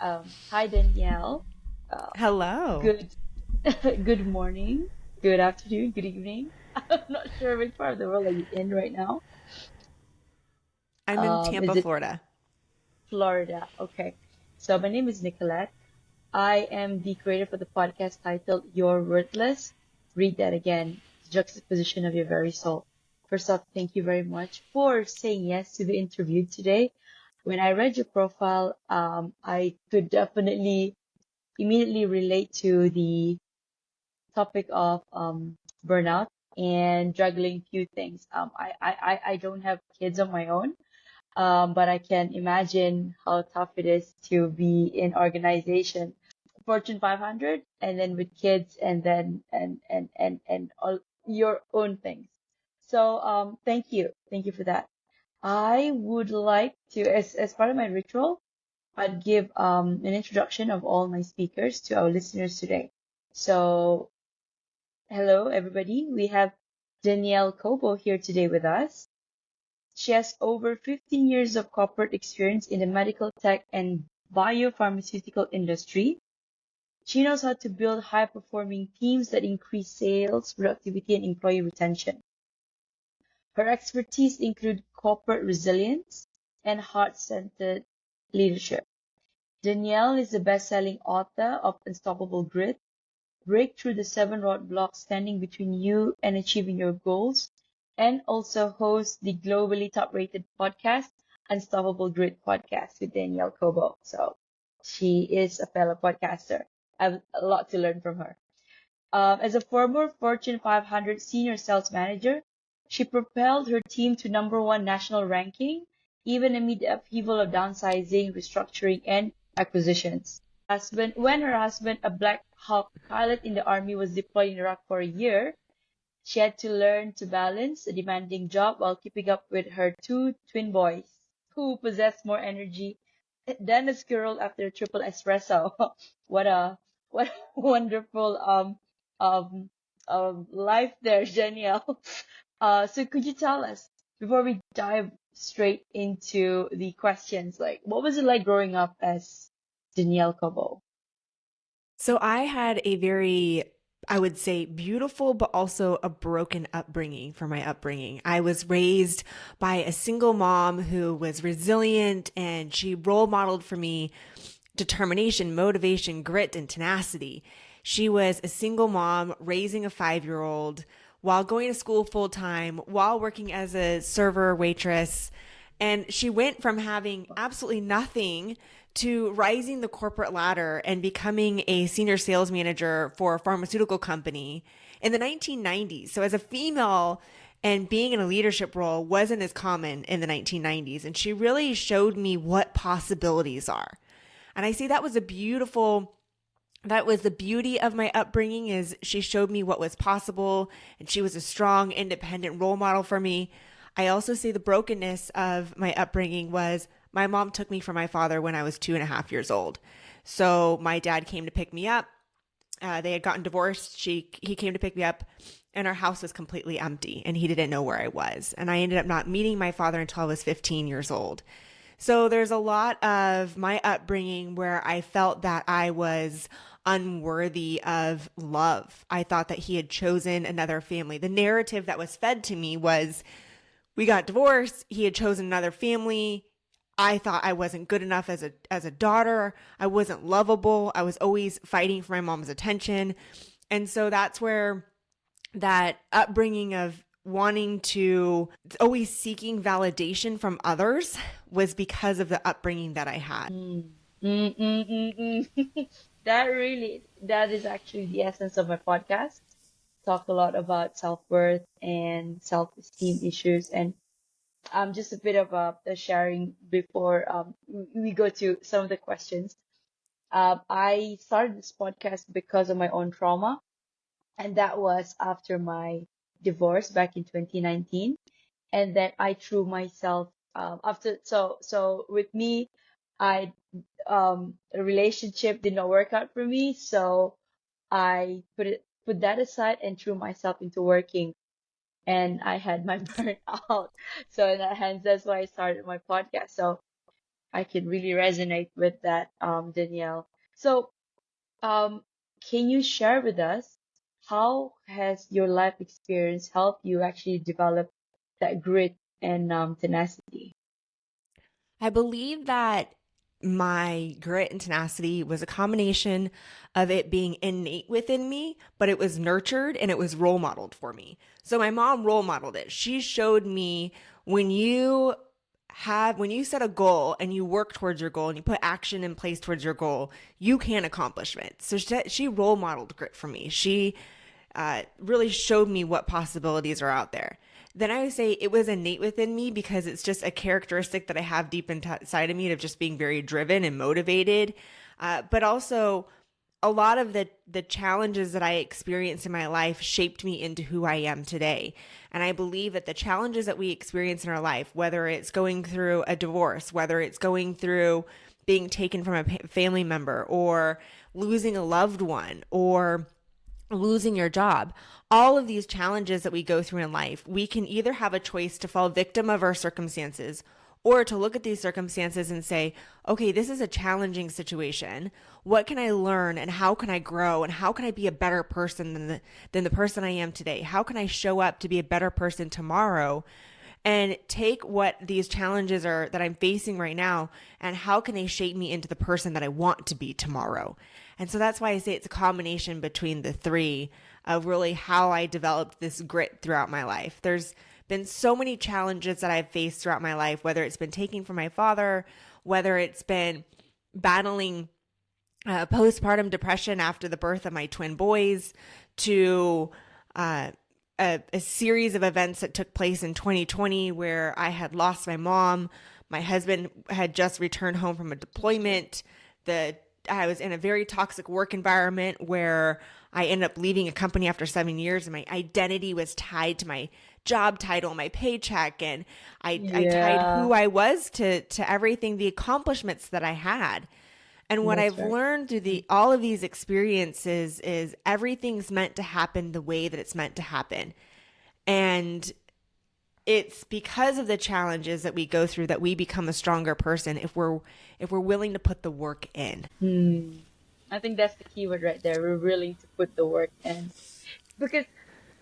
Hi Danielle. Uh, Hello. good, good morning, good afternoon, good evening. I'm not sure which part of the world are you in right now. I'm in Is Tampa, it Florida. Florida? Okay. So my name is Nicolette. I am the creator for the podcast titled "You're Worthless." Read that again. The juxtaposition of your very soul. First off, thank you very much for saying yes to the interview today. When I read your profile, I could definitely immediately relate to the topic of burnout and juggling few things. I don't have kids of my own, but I can imagine how tough it is to be in organization, Fortune 500, and then with kids, and then and all your own things. So thank you for that. I would like to, as part of my ritual, I'd give an introduction of all my speakers to our listeners today. So, hello everybody. We have Danielle Cobo here today with us. She has over 15 years of corporate experience in the medical tech and biopharmaceutical industry. She knows how to build high-performing teams that increase sales, productivity, and employee retention. Her expertise include corporate resilience and heart-centered leadership. Danielle is the best-selling author of Unstoppable Grit, Break Through the Seven Roadblocks Standing Between You and Achieving Your Goals, and also hosts the globally top-rated podcast, Unstoppable Grit Podcast with Danielle Cobo. So she is a fellow podcaster. I have a lot to learn from her. As a former Fortune 500 senior sales manager, she propelled her team to number one national ranking, even amid the upheaval of downsizing, restructuring, and acquisitions. When her husband, a Black Hawk pilot in the army, was deployed in Iraq for a year, she had to learn to balance a demanding job while keeping up with her two twin boys, who possess more energy than a squirrel after a triple espresso. what a what a wonderful um life there, Danielle. So could you tell us, before we dive straight into the questions, like what was it like growing up as Danielle Cobo? So I had a very, I would say, beautiful, but also a broken upbringing for my upbringing. I was raised by a single mom who was resilient and she role modeled for me determination, motivation, grit, and tenacity. She was a single mom raising a 5-year old while going to school full time, while working as a server, waitress. And she went from having absolutely nothing to rising the corporate ladder and becoming a senior sales manager for a pharmaceutical company in the 1990s. So as a female and being in a leadership role wasn't as common in the 1990s. And she really showed me what possibilities are. And I see that was the beauty of my upbringing is she showed me what was possible and she was a strong, independent role model for me. I also see the brokenness of my upbringing was my mom took me from my father when I was 2.5 years old. So my dad came to pick me up. They had gotten divorced. He came to pick me up, and our house was completely empty, and he didn't know where I was. And I ended up not meeting my father until I was 15 years old. So there's a lot of my upbringing where I felt that I was unworthy of love. I thought that he had chosen another family. The narrative that was fed to me was we got divorced, he had chosen another family. I thought I wasn't good enough as a daughter. I wasn't lovable. I was always fighting for my mom's attention. And so that's where that upbringing of wanting to always seeking validation from others was because of the upbringing that I had. Mm, that is actually the essence of my podcast. Talk a lot about self-worth and self-esteem issues, and just a bit of a sharing before we go to some of the questions. I started this podcast because of my own trauma, and that was after my divorce back in 2019. And then I threw myself after with me, I a relationship did not work out for me, so I put that aside and threw myself into working, and I had my burnout. So in that hands, that's why I started my podcast. So I can really resonate with that, Danielle. So, um, can you share with us how has your life experience helped you actually develop that grit and tenacity? I believe that my grit and tenacity was a combination of it being innate within me, but it was nurtured and it was role modeled for me. So my mom role modeled it. She showed me when when you set a goal and you work towards your goal and you put action in place towards your goal, you can accomplish it. So she role modeled grit for me. She really showed me what possibilities are out there. Then I would say it was innate within me because it's just a characteristic that I have deep inside of me of just being very driven and motivated. But also, a lot of the challenges that I experienced in my life shaped me into who I am today. And I believe that the challenges that we experience in our life, whether it's going through a divorce, whether it's going through being taken from a family member, or losing a loved one, or losing your job, all of these challenges that we go through in life, we can either have a choice to fall victim of our circumstances or to look at these circumstances and say, okay, this is a challenging situation. What can I learn and how can I grow and how can I be a better person than the person I am today? How can I show up to be a better person tomorrow? And take what these challenges are that I'm facing right now and how can they shape me into the person that I want to be tomorrow. And so that's why I say it's a combination between the three of really how I developed this grit throughout my life. There's been so many challenges that I've faced throughout my life, whether it's been taking from my father, whether it's been battling postpartum depression after the birth of my twin boys, to uh, a series of events that took place in 2020 where I had lost my mom. My husband had just returned home from a deployment. I was in a very toxic work environment where I ended up leaving a company after 7 years, and my identity was tied to my job title, my paycheck, and I tied Yeah, who I was to everything, the accomplishments that I had. And what that's I've right. learned through the all of these experiences is everything's meant to happen the way that it's meant to happen. And it's because of the challenges that we go through that we become a stronger person if we're willing to put the work in. Hmm. I think that's the keyword right there. We're willing to put the work in. Because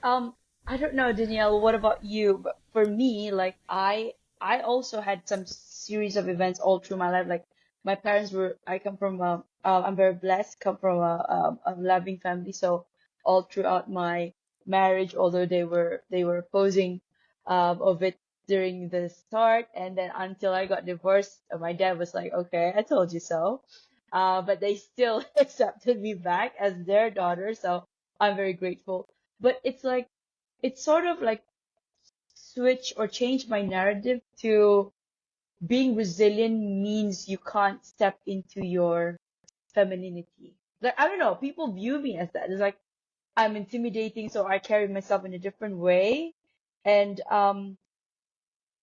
um I don't know, Danielle, what about you? But for me, like I also had some series of events all through my life. Like my parents were I come from I'm very blessed, come from a loving family. So all throughout my marriage, although they were opposing of it during the start, and then until I got divorced, my dad was like, "Okay, I told you so." But they still accepted me back as their daughter, so I'm very grateful. But it's like it's sort of like switch or change my narrative to being resilient means you can't step into your femininity. Like I don't know, people view me as that. It's like I'm intimidating, so I carry myself in a different way. And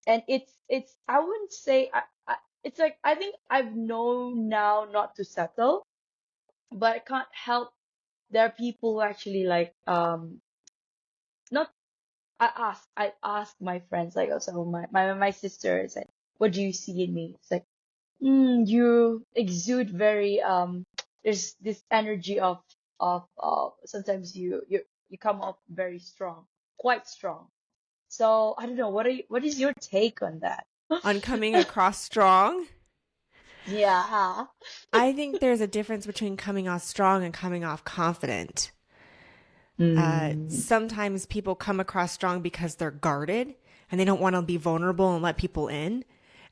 it's I wouldn't say it's like I think I've known now not to settle, but I can't help there are people who actually like not I ask my friends, like also my sister said, what do you see in me? It's like, you exude very there's this energy of sometimes you come off very strong, quite strong. So I don't know, what is your take on that? On coming across strong, Yeah. I think there's a difference between coming off strong and coming off confident. Mm, Sometimes people come across strong because they're guarded and they don't want to be vulnerable and let people in.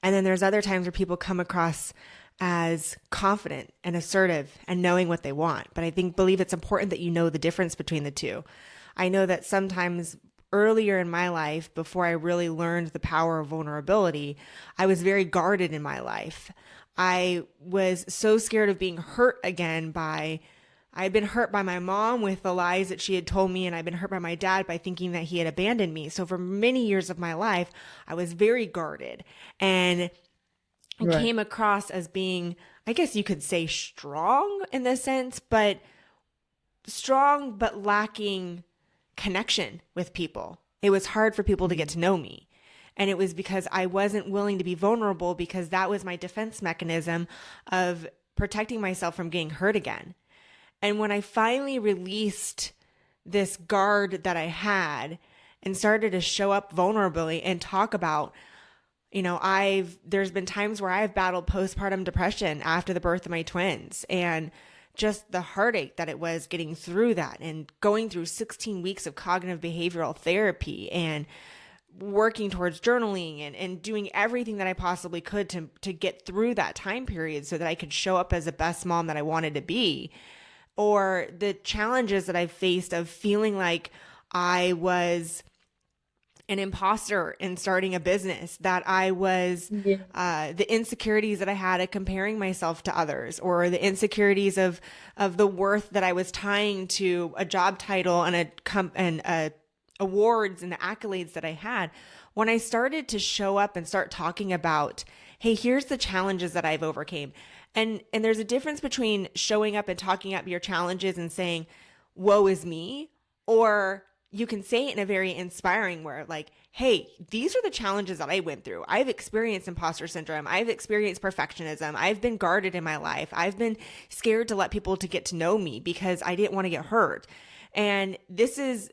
And then there's other times where people come across as confident and assertive and knowing what they want. But I believe it's important that you know the difference between the two. I know that sometimes earlier in my life, before I really learned the power of vulnerability, I was very guarded in my life. I was so scared of being hurt again by I'd been hurt by my mom with the lies that she had told me, and I'd been hurt by my dad by thinking that he had abandoned me. So for many years of my life, I was very guarded and right. came across as being, I guess you could say, strong in this sense, but strong but lacking connection with people. It was hard for people to get to know me. And it was because I wasn't willing to be vulnerable, because that was my defense mechanism of protecting myself from getting hurt again. And when I finally released this guard that I had and started to show up vulnerably and talk about, there's been times where I've battled postpartum depression after the birth of my twins, and just the heartache that it was getting through that, and going through 16 weeks of cognitive behavioral therapy, and working towards journaling, and doing everything that I possibly could to get through that time period so that I could show up as the best mom that I wanted to be. Or the challenges that I've faced of feeling like I was an imposter in starting a business, that I was the insecurities that I had of comparing myself to others, or the insecurities of the worth that I was tying to a job title and awards and the accolades that I had. When I started to show up and start talking about, hey, here's the challenges that I've overcame. And there's a difference between showing up and talking up your challenges and saying, woe is me, or you can say it in a very inspiring way, like, hey, these are the challenges that I went through. I've experienced imposter syndrome. I've experienced perfectionism. I've been guarded in my life. I've been scared to let people to get to know me because I didn't want to get hurt. And this is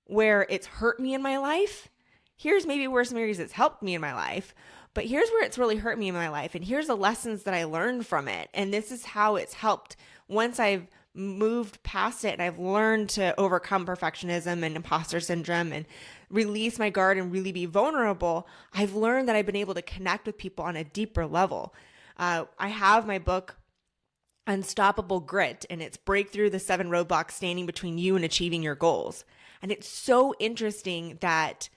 where it's hurt me in my life. Here's maybe where some areas it's helped me in my life, but here's where it's really hurt me in my life. And here's the lessons that I learned from it. And this is how it's helped once I've moved past it and I've learned to overcome perfectionism and imposter syndrome and release my guard and really be vulnerable. I've learned that I've been able to connect with people on a deeper level. I have my book, Unstoppable Grit, and it's Break Through the 7 Roadblocks Standing Between You and Achieving Your Goals. And it's so interesting that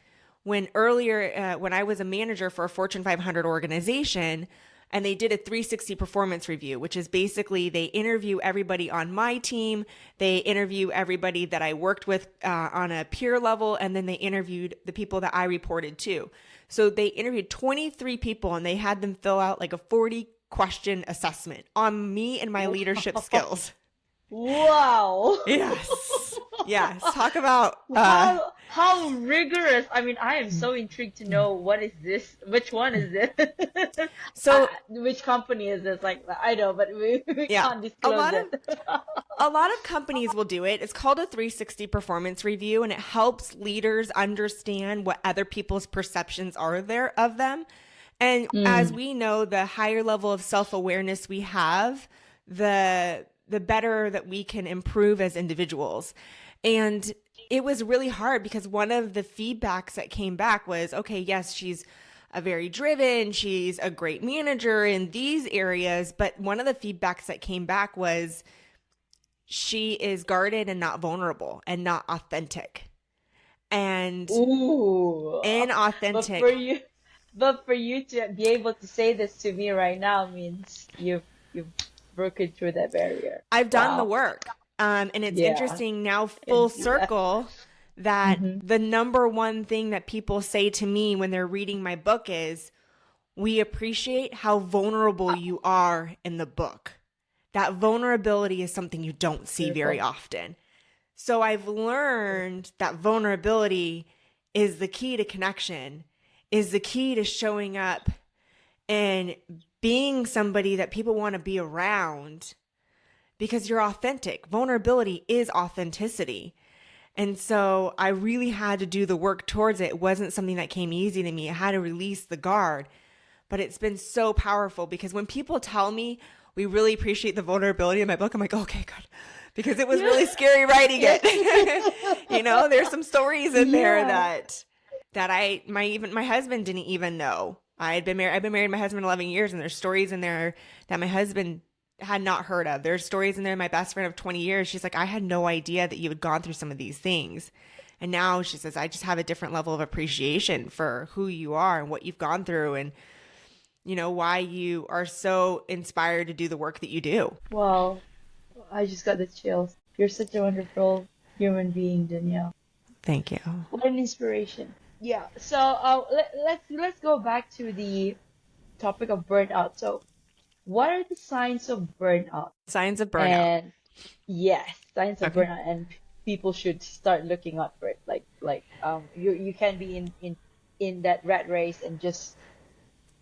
when I was a manager for a Fortune 500 organization, and they did a 360 performance review, which is basically they interview everybody on my team, they interview everybody that I worked with on a peer level, and then they interviewed the people that I reported to. So they interviewed 23 people, and they had them fill out like a 40-question assessment on me and my leadership skills. Wow. Yes. Yes. Talk about how rigorous. I mean, I am so intrigued to know what is this? Which one is this? So which company is this? Like, I know, but we can't disclose it. A lot of companies will do it. It's called a 360 performance review, and it helps leaders understand what other people's perceptions are there of them. And as we know, the higher level of self-awareness we have, the better that we can improve as individuals. And it was really hard because one of the feedbacks that came back was, okay, yes, she's a very driven, she's a great manager in these areas, but one of the feedbacks that came back was she is guarded and not vulnerable and not authentic. And inauthentic. But for you to be able to say this to me right now means you've broken through that barrier. I've done the work. And it's interesting now, full circle, that the number one thing that people say to me when they're reading my book is, we appreciate how vulnerable you are in the book. That vulnerability is something you don't see very often. So I've learned that vulnerability is the key to connection, is the key to showing up and being somebody that people want to be around, because you're authentic. Vulnerability is authenticity. And so I really had to do the work towards it. It wasn't something that came easy to me. I had to release the guard. But it's been so powerful, because when people tell me we really appreciate the vulnerability in my book, I'm like, okay, good. Because it was really scary writing it. There's some stories in there that my husband didn't even know. I've been married to my husband 11 years, and there's stories in there that my husband had not heard of. There's stories in there, my best friend of 20 years, she's like, I had no idea that you had gone through some of these things. And now she says, I just have a different level of appreciation for who you are and what you've gone through, and why you are so inspired to do the work that you do. Wow. I just got the chills. You're such a wonderful human being, Danielle. Thank you. What an inspiration. Yeah. So let's go back to the topic of burnout. So, what are the signs of burnout? Signs of burnout. And yes, signs of burnout, and people should start looking out for it. Like you can be in in that rat race and just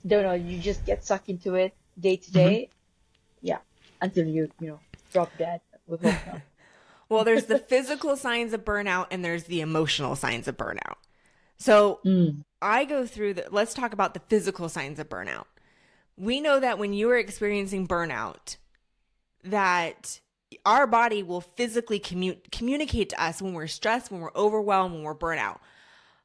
don't know, you just get sucked into it day to Mhm. day. Yeah, until you drop dead. We hope not. Well, there's the physical signs of burnout and there's the emotional signs of burnout. So Mm. I go through let's talk about the physical signs of burnout. We know that when you are experiencing burnout, that our body will physically communicate to us when we're stressed, when we're overwhelmed, when we're burnt out.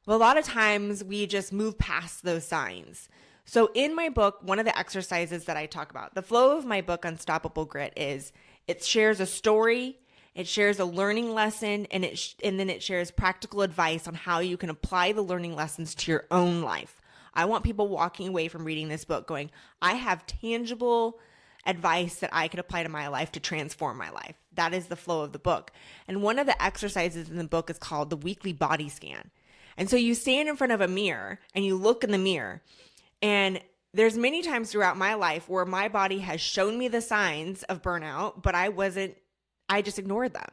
But a lot of times we just move past those signs. So in my book, one of the exercises that I talk about, the flow of my book, Unstoppable Grit, is it shares a story, it shares a learning lesson, and then it shares practical advice on how you can apply the learning lessons to your own life. I want people walking away from reading this book going, I have tangible advice that I could apply to my life to transform my life. That is the flow of the book. And one of the exercises in the book is called the weekly body scan. And so you stand in front of a mirror and you look in the mirror, and there's many times throughout my life where my body has shown me the signs of burnout, but I just ignored them.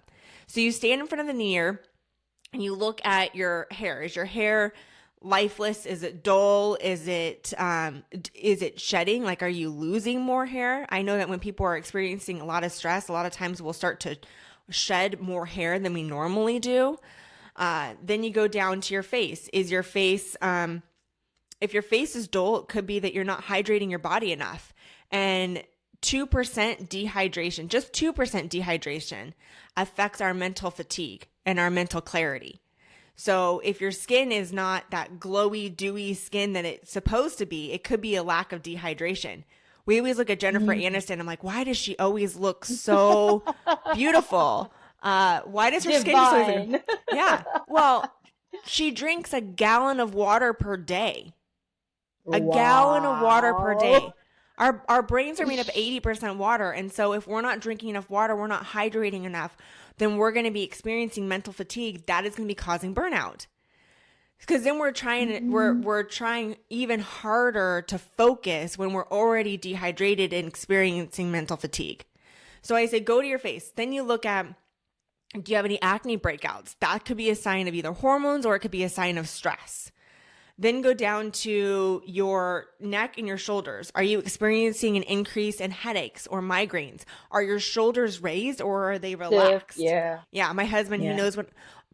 So you stand in front of the mirror and you look at your hair. Is your hair lifeless? Is it dull? Is it shedding? Like, are you losing more hair? I know that when people are experiencing a lot of stress, a lot of times we'll start to shed more hair than we normally do. Then you go down to your face. Is your face, if your face is dull, it could be that you're not hydrating your body enough. And 2% dehydration, just 2% dehydration affects our mental fatigue and our mental clarity. So if your skin is not that glowy, dewy skin that it's supposed to be, it could be a lack of dehydration. We always look at Jennifer Mm. Aniston. I'm like, why does she always look so beautiful? Why does her skin just always look? Divine. Yeah. Well, she drinks a gallon of water per day. A gallon of water per Wow. day. Our brains are made up of 80% water. And so if we're not drinking enough water, we're not hydrating enough, then we're going to be experiencing mental fatigue. That is going to be causing burnout. Because then Mm. we're trying even harder to focus when we're already dehydrated and experiencing mental fatigue. So I say, go to your face. Then you look at, do you have any acne breakouts? That could be a sign of either hormones or it could be a sign of stress. Then go down to your neck and your shoulders. Are you experiencing an increase in headaches or migraines? Are your shoulders raised or are they Stiff. relaxed? Yeah. Yeah, my husband, he Yeah. knows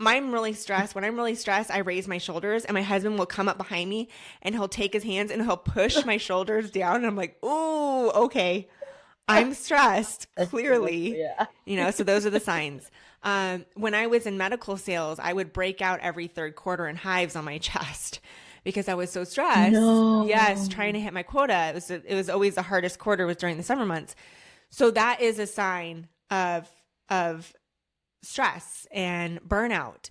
I'm really stressed. When I'm really stressed, I raise my shoulders and my husband will come up behind me and he'll take his hands and he'll push my shoulders down. And I'm like, ooh, okay. I'm stressed, That's stiff. clearly. Yeah. So those are the signs. When I was in medical sales, I would break out every third quarter in hives on my chest because I was so stressed. Yes, trying No. to hit my quota. It was always the hardest quarter was during the summer months. So that is a sign of stress and burnout.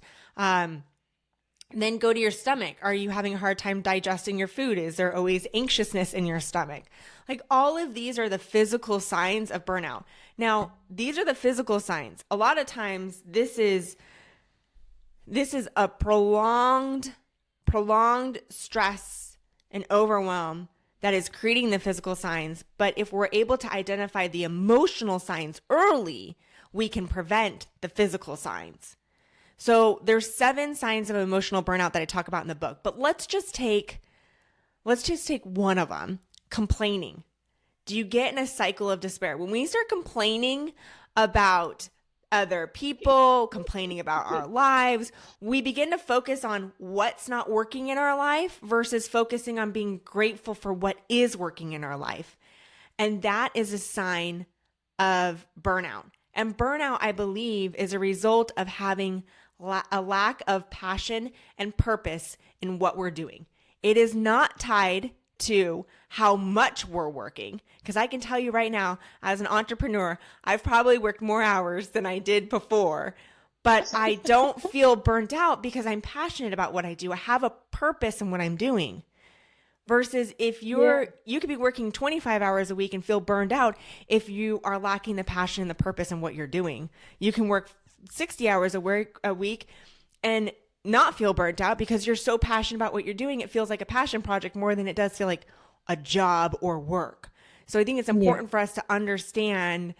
Then go to your stomach. Are you having a hard time digesting your food? Is there always anxiousness in your stomach? Like all of these are the physical signs of burnout. Now, these are the physical signs. A lot of times this is a prolonged stress and overwhelm that is creating the physical signs. But if we're able to identify the emotional signs early, we can prevent the physical signs. So there's 7 signs of emotional burnout that I talk about in the book. But let's just take one of them, complaining. Do you get in a cycle of despair? When we start complaining about other people, complaining about our lives, we begin to focus on what's not working in our life versus focusing on being grateful for what is working in our life. And that is a sign of burnout. And burnout, I believe, is a result of having a lack of passion and purpose in what we're doing. It is not tied to how much we're working. Because I can tell you right now, as an entrepreneur, I've probably worked more hours than I did before, but I don't feel burnt out because I'm passionate about what I do. I have a purpose in what I'm doing. Versus if Yeah. you could be working 25 hours a week and feel burned out if you are lacking the passion and the purpose in what you're doing. You can work 60 hours a week and not feel burnt out because you're so passionate about what you're doing. It feels like a passion project more than it does feel like a job or work. So I think it's Yeah. important for us to understand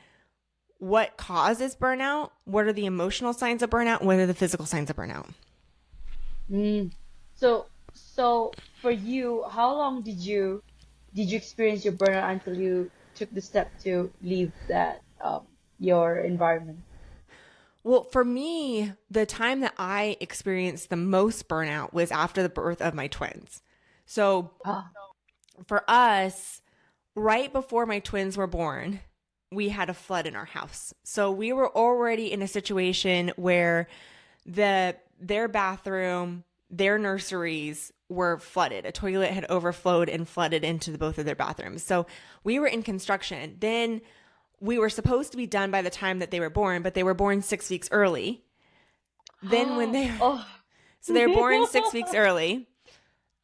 what causes burnout, what are the emotional signs of burnout, and what are the physical signs of burnout. Mm. So So for you, how long did you experience your burnout until you took the step to leave that your environment? Well, for me, the time that I experienced the most burnout was after the birth of my twins. So Ah, for us, right before my twins were born, we had a flood in our house. So we were already in a situation where their bathroom, their nurseries were flooded. A toilet had overflowed and flooded into both of their bathrooms. So we were in construction. Then we were supposed to be done by the time that they were born, but they were born 6 weeks early. Then when they oh, so they're born 6 weeks early.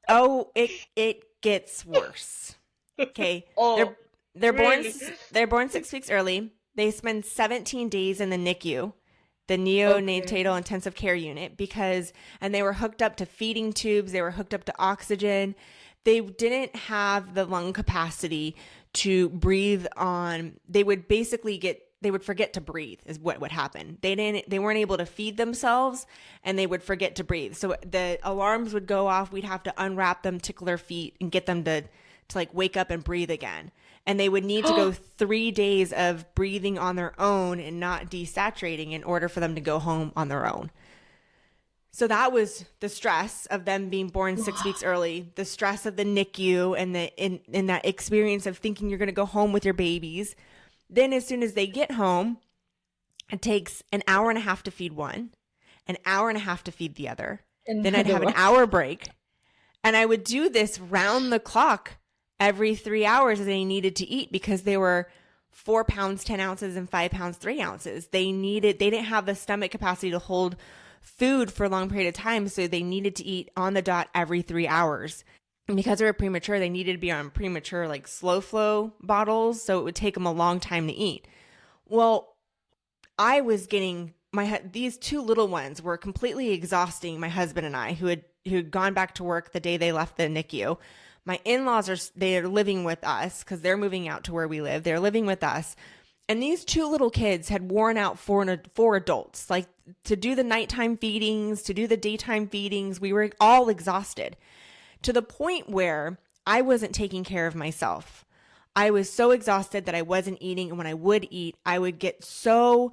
Oh, it gets worse. Okay, oh, they're born really? they're born 6 weeks early. They spend 17 days in the NICU, the Okay. neonatal intensive care unit, and they were hooked up to feeding tubes. They were hooked up to oxygen. They didn't have the lung capacity to breathe on. They would forget to breathe is what would happen. They weren't able to feed themselves, and they would forget to breathe. So the alarms would go off. We'd have to unwrap them, tickle their feet, and get them to like wake up and breathe again. And they would need to go 3 days of breathing on their own and not desaturating in order for them to go home on their own. So that was the stress of them being born 6 weeks early, the stress of the NICU, and in that experience of thinking you're going to go home with your babies. Then as soon as they get home, it takes an hour and a half to feed one, an hour and a half to feed the other. Then I'd Another have an one. hour break. And I would do this round the clock every 3 hours as they needed to eat, because they were 4 pounds, 10 ounces, and 5 pounds, 3 ounces. They didn't have the stomach capacity to hold food for a long period of time. So they needed to eat on the dot every 3 hours. And because they were premature, they needed to be on premature, like slow flow bottles. So it would take them a long time to eat. Well, I was getting these two little ones were completely exhausting my husband and I, who had gone back to work the day they left the NICU. My in-laws they're living with us because they're moving out to where we live. They're living with us. And these two little kids had worn out four adults. Like, to do the nighttime feedings, to do the daytime feedings, we were all exhausted to the point where I wasn't taking care of myself. I was so exhausted that I wasn't eating. And when I would eat, I would get so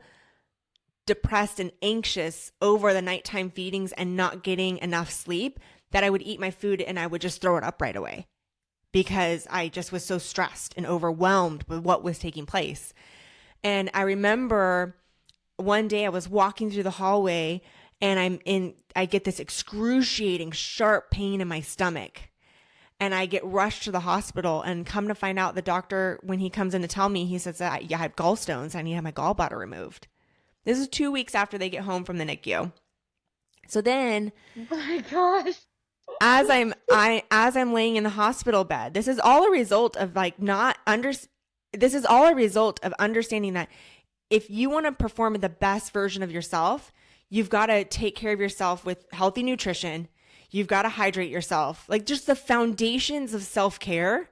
depressed and anxious over the nighttime feedings and not getting enough sleep that I would eat my food and I would just throw it up right away, because I just was so stressed and overwhelmed with what was taking place. And I remember one day I was walking through the hallway and I get this excruciating sharp pain in my stomach. And I get rushed to the hospital, and come to find out, the doctor, when he comes in to tell me, he says that I have gallstones. I need to have my gallbladder removed. This is 2 weeks after they get home from the NICU. So then, Oh my gosh. as I'm laying in the hospital bed, this is all a result of this is all a result of understanding that if you want to perform the best version of yourself, you've got to take care of yourself with healthy nutrition. You've got to hydrate yourself, like just the foundations of self-care.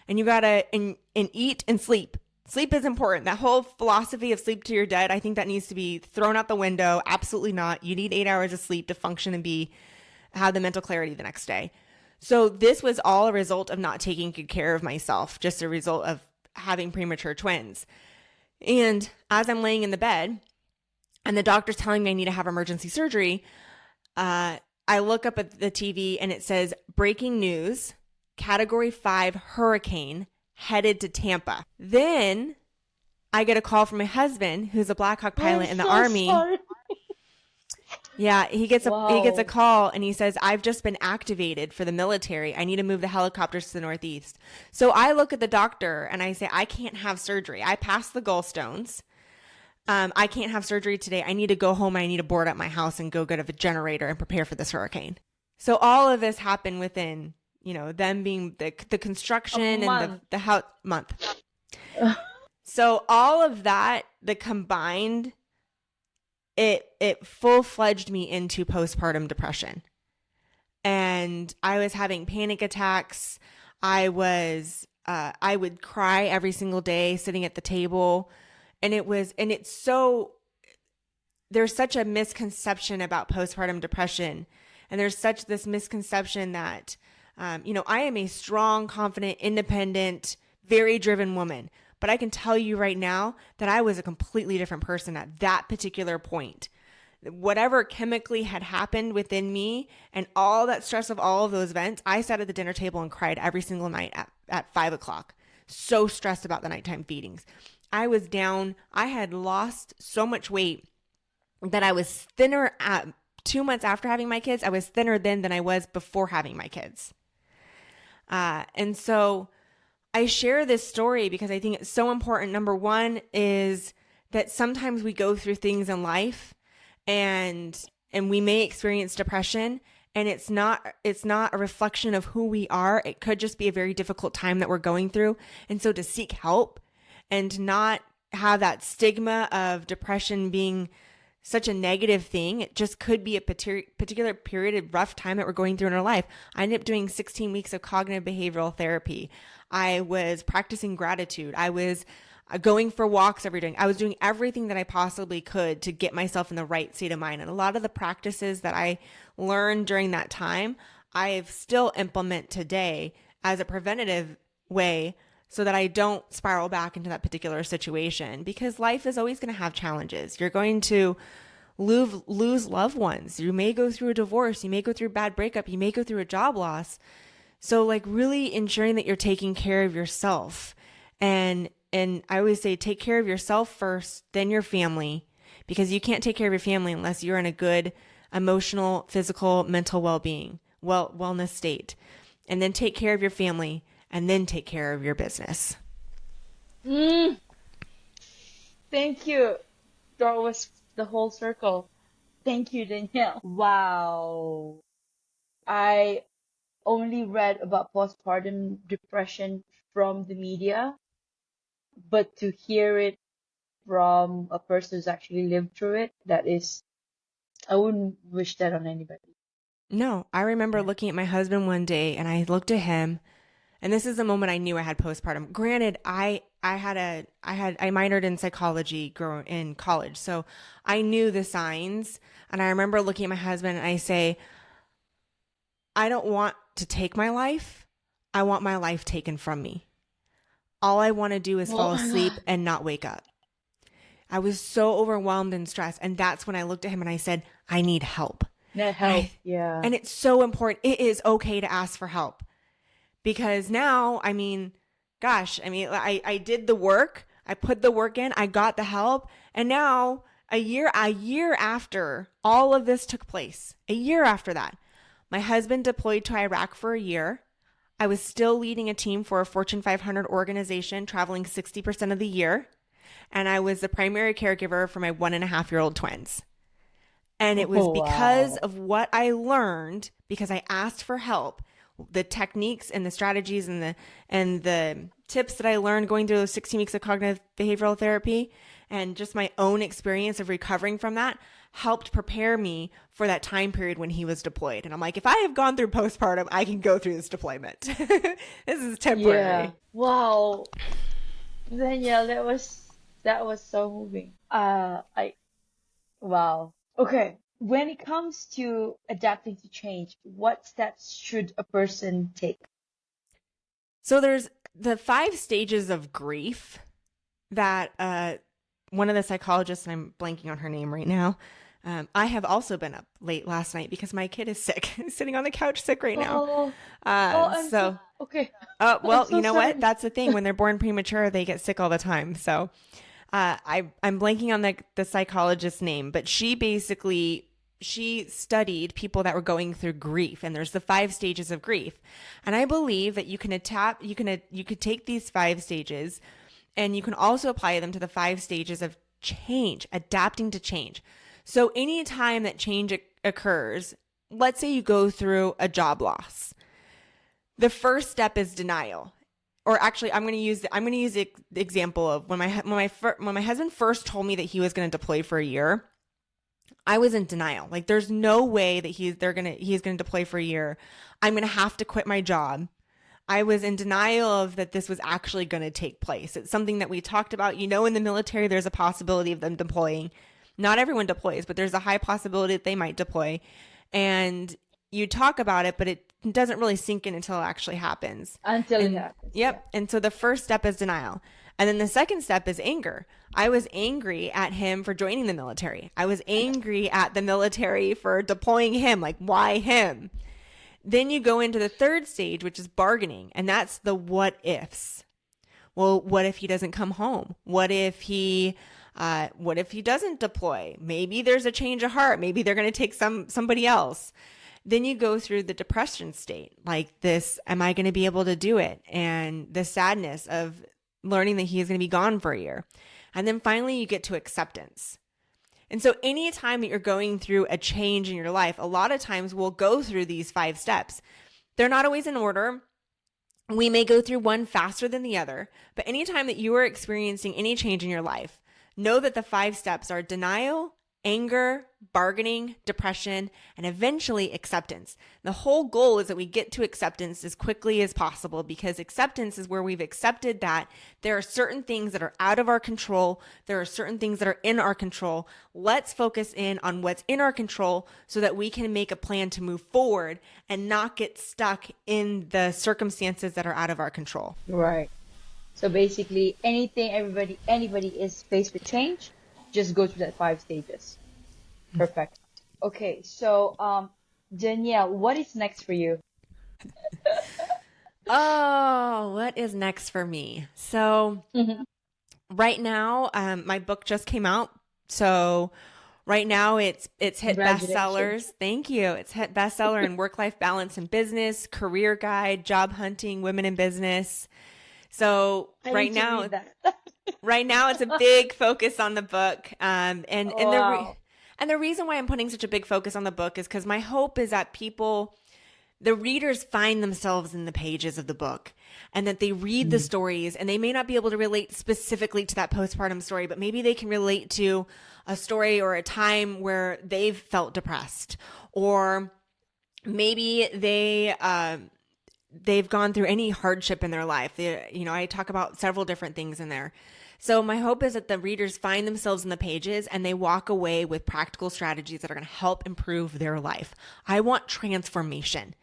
And you got to and eat and sleep. Sleep is important. That whole philosophy of sleep till you're dead, I think that needs to be thrown out the window. Absolutely not. You need 8 hours of sleep to function and have the mental clarity the next day. So this was all a result of not taking good care of myself, just a result of having premature twins. And as I'm laying in the bed and the doctor's telling me I need to have emergency surgery, I look up at the TV and it says breaking news, Category 5 hurricane headed to Tampa. Then I get a call from my husband, who's a Black Hawk I'm pilot in the so Army. sorry. Yeah, he gets a Wow. call and he says, I've just been activated for the military. I need to move the helicopters to the Northeast. So I look at the doctor and I say, I can't have surgery. I passed the gallstones. I can't have surgery today. I need to go home. I need to board up my house and go get a generator and prepare for this hurricane. So all of this happened within, them being the A construction and month. the house month. So all of that, the combined, it full-fledged me into postpartum depression. And I was having panic attacks. I would cry every single day sitting at the table. There's such a misconception about postpartum depression And there's such this misconception that, I am a strong, confident, independent, very driven woman. But I can tell you right now that I was a completely different person at that particular point. Whatever chemically had happened within me and all that stress of all of those events, I sat at the dinner table and cried every single night at 5 o'clock. So stressed about the nighttime feedings. I was down. I had lost so much weight that I was thinner at 2 months after having my kids. I was thinner then than I was before having my kids. And so I share this story because I think it's so important. Number one is that sometimes we go through things in life and we may experience depression, and it's not a reflection of who we are. It could just be a very difficult time that we're going through. And so to seek help and to not have that stigma of depression being such a negative thing. It just could be a particular period of rough time that we're going through in our life. I ended up doing 16 weeks of cognitive behavioral therapy. I was practicing gratitude. I was going for walks every day. I was doing everything that I possibly could to get myself in the right state of mind. And a lot of the practices that I learned during that time, I still implement today as a preventative way so that I don't spiral back into that particular situation, because life is always going to have challenges. You're going to lose loved ones. You may go through a divorce. You may go through a bad breakup. You may go through a job loss. So like really ensuring that you're taking care of yourself. And I always say, take care of yourself first, then your family, because you can't take care of your family unless you're in a good emotional, physical, mental wellness state. And then take care of your family, and then take care of your business. Mm, thank you. That was the whole circle. Thank you, Danielle. Wow. I only read about postpartum depression from the media, but to hear it from a person who's actually lived through it, I wouldn't wish that on anybody. No, I remember Yeah. looking at my husband one day and I looked at him, and this is the moment I knew I had postpartum. Granted, I minored in psychology in college, so I knew the signs. And I remember looking at my husband and I say, I don't want to take my life. I want my life taken from me. All I want to do is fall Oh my asleep God. and not wake up. I was so overwhelmed and stressed. And that's when I looked at him and I said, I need help. That help. Yeah. And it's so important. It is okay to ask for help, because now, I did the work. I put the work in. I got the help. And now a year after all of this took place, a year after that, my husband deployed to Iraq for a year. I was still leading a team for a Fortune 500 organization, traveling 60% of the year. And I was the primary caregiver for my 1.5-year-old twins. And it was Oh, because wow. of what I learned, because I asked for help, the techniques and the strategies and the tips that I learned going through those 16 weeks of cognitive behavioral therapy, and just my own experience of recovering from that helped prepare me for that time period when he was deployed. And I'm like, if I have gone through postpartum, I can go through this deployment. This is Yeah. temporary. Wow. Danielle, that was so moving. Wow. Okay. When it comes to adapting to change, what steps should a person take? So there's the 5 stages of grief that one of the psychologists, and I'm blanking on her name right now, I have also been up late last night because my kid is sick, sitting on the couch sick right now. Oh, I'm so So, okay. I'm well, so you know what? sorry. That's the thing. When they're born premature, they get sick all the time. So, I'm blanking on the psychologist's name, but she studied people that were going through grief, and there's the 5 stages of grief. And I believe that you can take these 5 stages, and you can also apply them to the 5 stages of change, adapting to change. So anytime that change occurs, let's say you go through a job loss, the first step is denial. Or actually, I'm going to use the example of when my husband first told me that he was going to deploy for a year. I was in denial. Like, there's no way that he's going to deploy for a year. I'm going to have to quit my job. I was in denial of that this was actually going to take place. It's something that we talked about. In the military, there's a possibility of them deploying. Not everyone deploys, but there's a high possibility that they might deploy. And you talk about it, but it doesn't really sink in until it actually happens. Until it And happens. Yeah. yep. And so the first step is denial. And then the second step is anger. I was angry at him for joining the military. I was angry at the military for deploying him. Like, why him? Then you go into the third stage, which is bargaining. And that's the what ifs. Well, what if he doesn't come home? What if he doesn't deploy? Maybe there's a change of heart. Maybe they're going to take somebody else. Then you go through the depression state, like this, am I going to be able to do it? And the sadness of learning that he is going to be gone for a year. And then finally you get to acceptance. And so anytime that you're going through a change in your life, a lot of times we'll go through these 5 steps. They're not always in order. We may go through one faster than the other, but anytime that you are experiencing any change in your life, know that the 5 steps are denial, anger, bargaining, depression, and eventually acceptance. The whole goal is that we get to acceptance as quickly as possible, because acceptance is where we've accepted that there are certain things that are out of our control. There are certain things that are in our control. Let's focus in on what's in our control so that we can make a plan to move forward and not get stuck in the circumstances that are out of our control. Right. So basically, anybody is faced with change, just go through that 5 stages. Perfect. Okay, so Danielle, what is next for you? Oh, what is next for me? So Mhm. right now, my book just came out. So right now it's hit Congratulations. bestsellers. Thank you. It's hit bestseller in work-life balance in business, career guide, job hunting, women in business. So I need to read that. right now it's a big focus on the book. Wow. And the reason why I'm putting such a big focus on the book is because my hope is that the readers find themselves in the pages of the book, and that they read the stories, and they may not be able to relate specifically to that postpartum story, but maybe they can relate to a story or a time where they've felt depressed, or maybe they've gone through any hardship in their life. I talk about several different things in there. So my hope is that the readers find themselves in the pages and they walk away with practical strategies that are going to help improve their life. I want transformation.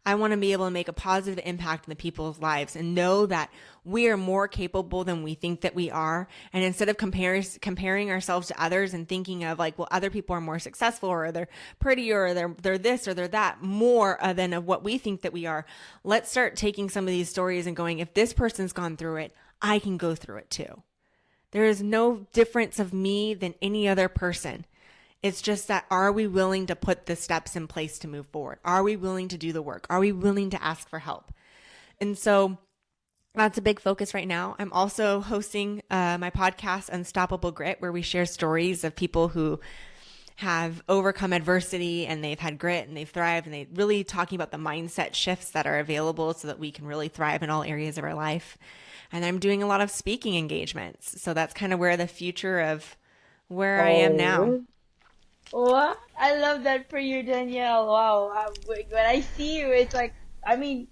I want to be able to make a positive impact in the people's lives and know that we are more capable than we think that we are. And instead of comparing ourselves to others and thinking of like, well, other people are more successful, or they're prettier, or they're this or they're that, more than of what we think that we are, let's start taking some of these stories and going, if this person's gone through it, I can go through it too. There is no difference of me than any other person. It's just that, are we willing to put the steps in place to move forward? Are we willing to do the work? Are we willing to ask for help? And so that's a big focus right now. I'm also hosting my podcast, Unstoppable Grit, where we share stories of people who have overcome adversity and they've had grit and they've thrived, and they really talking about the mindset shifts that are available so that we can really thrive in all areas of our life. And I'm doing a lot of speaking engagements. So that's kind of where the future of where I am now. Oh, what? I love that for you, Danielle. Wow. When I see you, it's like, I mean,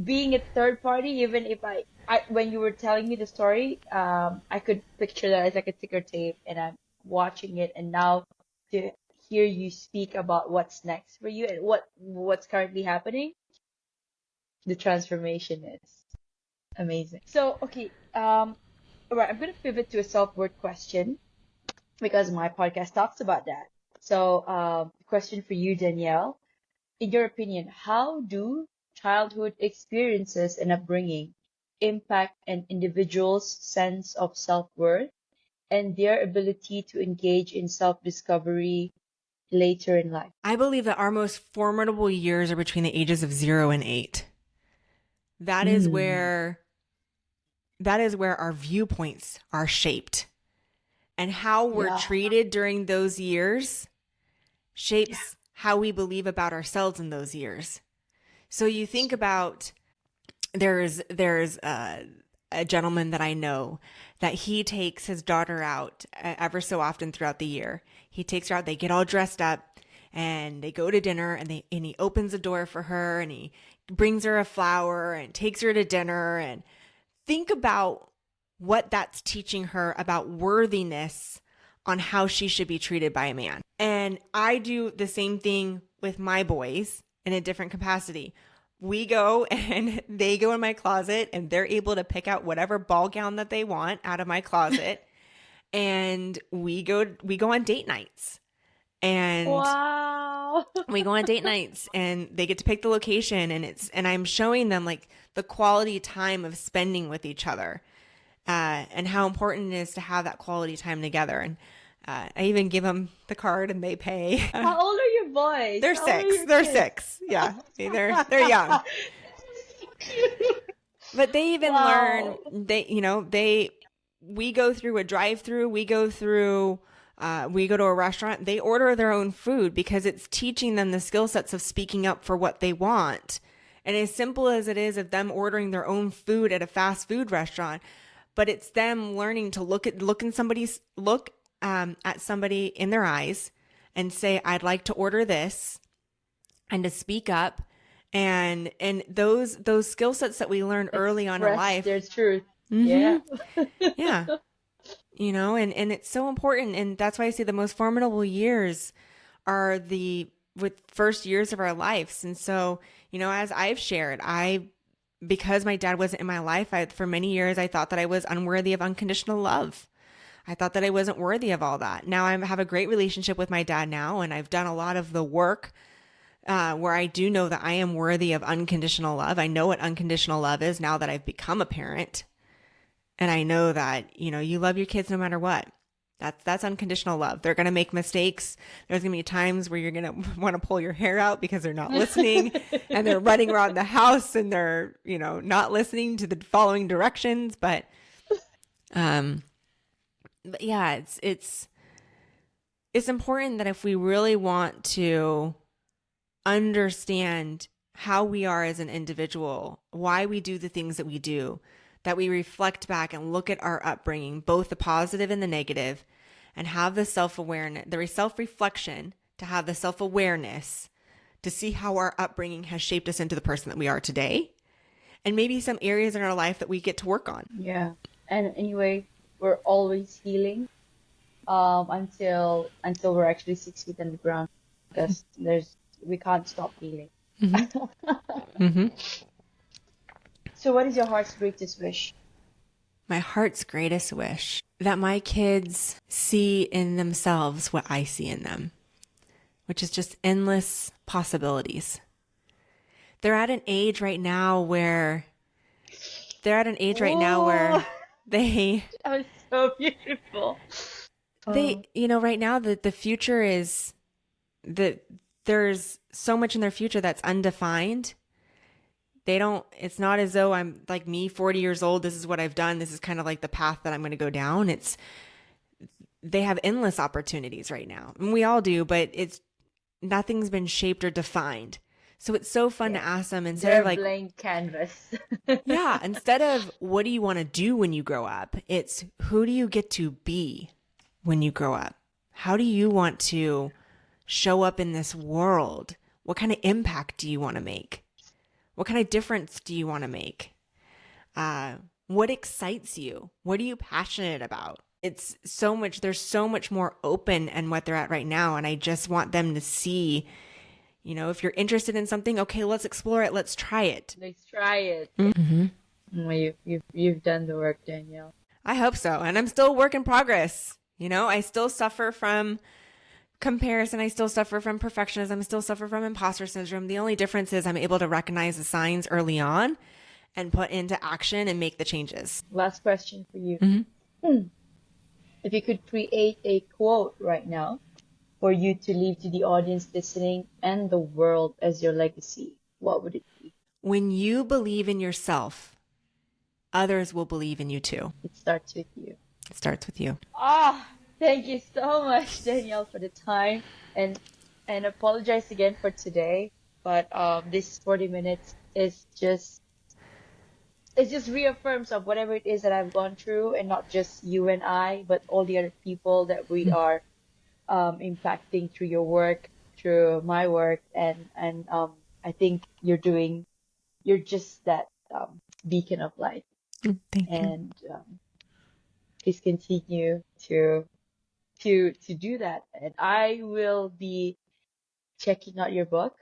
being a third party, even if when you were telling me the story, I could picture that as like a ticker tape, and I'm watching it, and now to hear you speak about what's next for you and what's currently happening, the transformation is amazing. So, okay, all right, I'm gonna pivot to a self-worth question because my podcast talks about that. So, question for you, Danielle. In your opinion, how do childhood experiences and upbringing impact an individual's sense of self-worth and their ability to engage in self-discovery later in life? I believe that our most formidable years are between the ages of 0 and 8. That is Mm, where our viewpoints are shaped, and how we're yeah, treated during those years yeah, shapes how we believe about ourselves in those years. So you think about, there's a gentleman that I know that he takes his daughter out ever so often throughout the year. He takes her out, they get all dressed up and they go to dinner, and he opens the door for her, and he brings her a flower and takes her to dinner. And think about what that's teaching her about worthiness, on how she should be treated by a man. And And I do the same thing with my boys in a different capacity. We go and they go in my closet and they're able to pick out whatever ball gown that they want out of my closet. And we go on date nights. And Wow. we go on date nights and they get to pick the location, and I'm showing them like the quality time of spending with each other, and how important it is to have that quality time together. And I even give them the card and they pay. How old are your boys? They're How old are 6. your They're kids? 6. Yeah. I mean, they're young. But they even Wow. learn, we go through a drive-through, we go to a restaurant, they order their own food because it's teaching them the skill sets of speaking up for what they want. And as simple as it is of them ordering their own food at a fast food restaurant, but it's them learning to look at somebody in their eyes and say, I'd like to order this, and to speak up. And those skill sets that we learn early on in Express life. their truth. Mm-hmm. Yeah. Yeah. And it's so important. And that's why I say the most formidable years are the first years of our lives. And so, as I've shared, because my dad wasn't in my life, for many years, I thought that I was unworthy of unconditional love. I thought that I wasn't worthy of all that. Now I have a great relationship with my dad now, and I've done a lot of the work where I do know that I am worthy of unconditional love. I know what unconditional love is now that I've become a parent. And I know that, you love your kids no matter what. That's unconditional love. They're going to make mistakes. There's going to be times where you're going to want to pull your hair out because they're not listening and they're running around the house and they're, not listening to the following directions. But yeah, it's important that if we really want to understand how we are as an individual, why we do the things that we do, that we reflect back and look at our upbringing, both the positive and the negative, and have the self-awareness, the self-reflection, to have the self-awareness to see how our upbringing has shaped us into the person that we are today, and maybe some areas in our life that we get to work on. Yeah. And anyway, we're always healing until we're actually 6 feet on the ground, because we can't stop healing. Mm-hmm. So what is your heart's greatest wish? My heart's greatest wish, that my kids see in themselves what I see in them, which is just endless possibilities. They're at an age right now where Oh, they that was so beautiful. right now the future is that there's so much in their future that's undefined. It's not as though I'm like me, 40 years old, this is what I've done, this is kind of like the path that I'm going to go down. They have endless opportunities right now. And we all do, but nothing's been shaped or defined. So it's so fun to ask them, instead They're of like, blank canvas. yeah, instead of what do you want to do when you grow up, it's who do you get to be when you grow up? How do you want to show up in this world? What kind of impact do you want to make? What kind of difference do you want to make? What excites you? What are you passionate about? There's so much more open in what they're at right now. And I just want them to see, if you're interested in something, okay, let's explore it. Let's try it. Let's try it. Mm-hmm. Well, you've done the work, Danielle. I hope so. And I'm still a work in progress. I still suffer from comparison. I still suffer from perfectionism. I still suffer from imposter syndrome. The only difference is I'm able to recognize the signs early on and put into action and make the changes. Last question for you. Mm-hmm. If you could create a quote right now for you to leave to the audience listening and the world as your legacy, what would it be? When you believe in yourself, others will believe in you too. It starts with you. It starts with you. Thank you so much, Danielle, for the time, and apologize again for today. But this 40 minutes is just reaffirms of whatever it is that I've gone through, and not just you and I, but all the other people that we are impacting through your work, through my work, and I think you're just that beacon of light. Thank you. And please continue to to do that. And I will be checking out your book,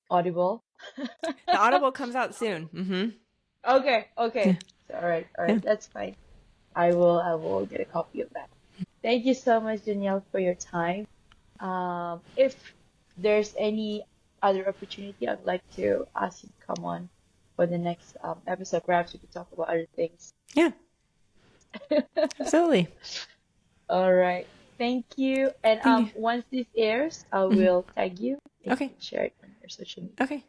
Audible. The Audible comes out soon. Mm-hmm. Okay, Yeah. okay. So, all Yeah. right, that's fine. I will get a copy of that. Thank you so much, Danielle, for your time. If there's any other opportunity, I'd like to ask you to come on for the next episode. Perhaps we could talk about other things. Yeah. Absolutely. All right. Thank you. And Thank you. once this airs, I Hmm. will tag you and you Okay. can share it on your social media. Okay.